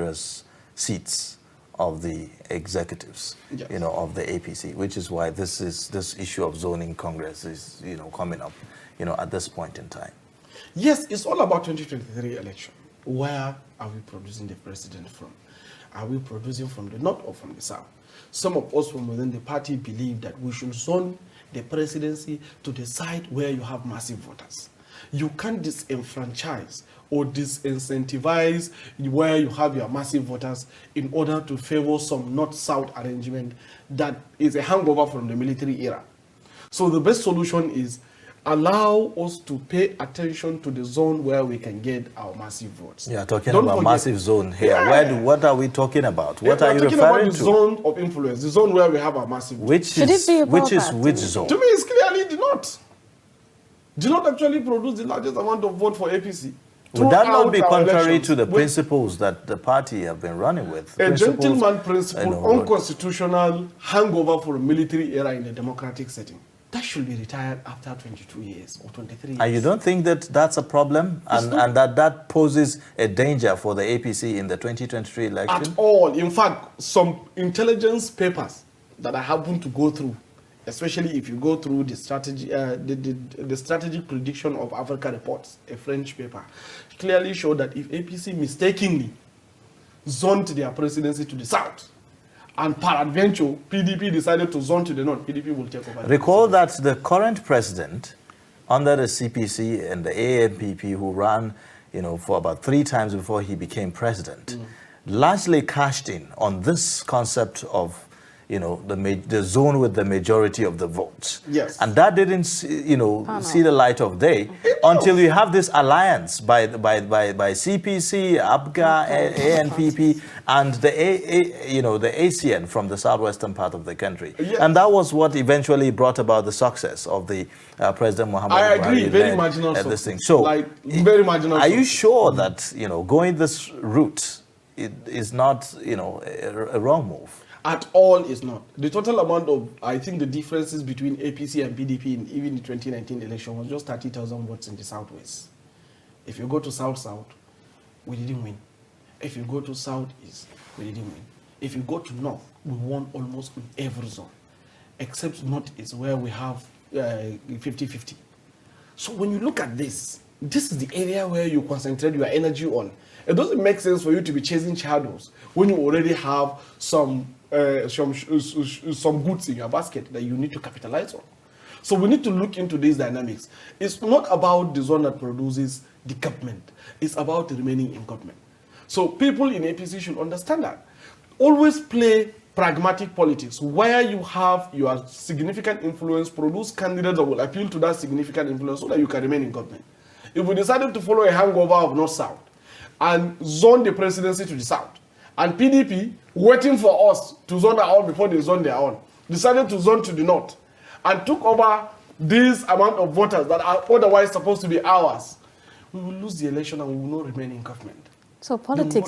numerous seats of the executives, Yes. of the APC, which is why this issue of zoning Congress is, coming up, at this point in time. Yes, it's all about 2023 election. Where are we producing the president from? Are we producing from the north or from the south? Some of us from within the party believe that we should zone the presidency to the side where you have massive voters. You can't disenfranchise or disincentivize where you have your massive voters in order to favor some north-south arrangement that is a hangover from the military era. So the best solution is allow us to pay attention to the zone where we can get our massive votes. Yeah, talking Don't about forget, massive zone here. Yeah. What are we talking about? What are you talking referring about the to? zone of influence, the zone where we have our massive votes. Which Should is it be above which is that? which zone? To me, it's clearly the north. Do not actually produce the largest amount of vote for APC. Would that not be Throughout our contrary elections, to the with principles that the party have been running with? a Principles, gentleman principle, what- unconstitutional hangover for a military era in a democratic setting. That should be retired after 22 years or 23 years. And you don't think that that's a problem and that poses a danger for the APC in the 2023 election? At all. In fact, some intelligence papers that I happen to go through, especially if you go through the strategy, the strategic prediction of Africa reports, a French paper, clearly show that if APC mistakenly zoned their presidency to the south, and peradventure PDP decided to zone to the north, PDP will take over. Recall that the current president under the CPC and the AMPP who ran, for about 3 times before he became president, largely cashed in on this concept of, the zone with the majority of the votes. Yes. And that didn't, see the light of day until you have this alliance by CPC, APGA, ANPP, and the ACN from the southwestern part of the country. Yes. And that was what eventually brought about the success of the President Muhammad I agree, Buhari very led, marginal this success. thing. So, very marginal are you success. sure that going this route is not a wrong move? At all is not. The total amount of, I think the differences between APC and PDP in even the 2019 election was just 30,000 votes in the southwest. If you go to south-south, we didn't win. If you go to southeast, we didn't win. If you go to north, we won almost in every zone, except northeast where we have 50-50. So when you look at this is the area where you concentrate your energy on. It doesn't make sense for you to be chasing shadows when you already have some goods in your basket that you need to capitalize on. So we need to look into these dynamics. It's not about the zone that produces the government. It's about remaining in government. So people in APC should understand that. Always play pragmatic politics where you have your significant influence, produce candidates that will appeal to that significant influence so that you can remain in government. If we decided to follow a hangover of north-south and zone the presidency to the south, and PDP, waiting for us to zone their own before they zone their own, decided to zone to the north and took over this amount of voters that are otherwise supposed to be ours, we will lose the election and we will not remain in government. So politics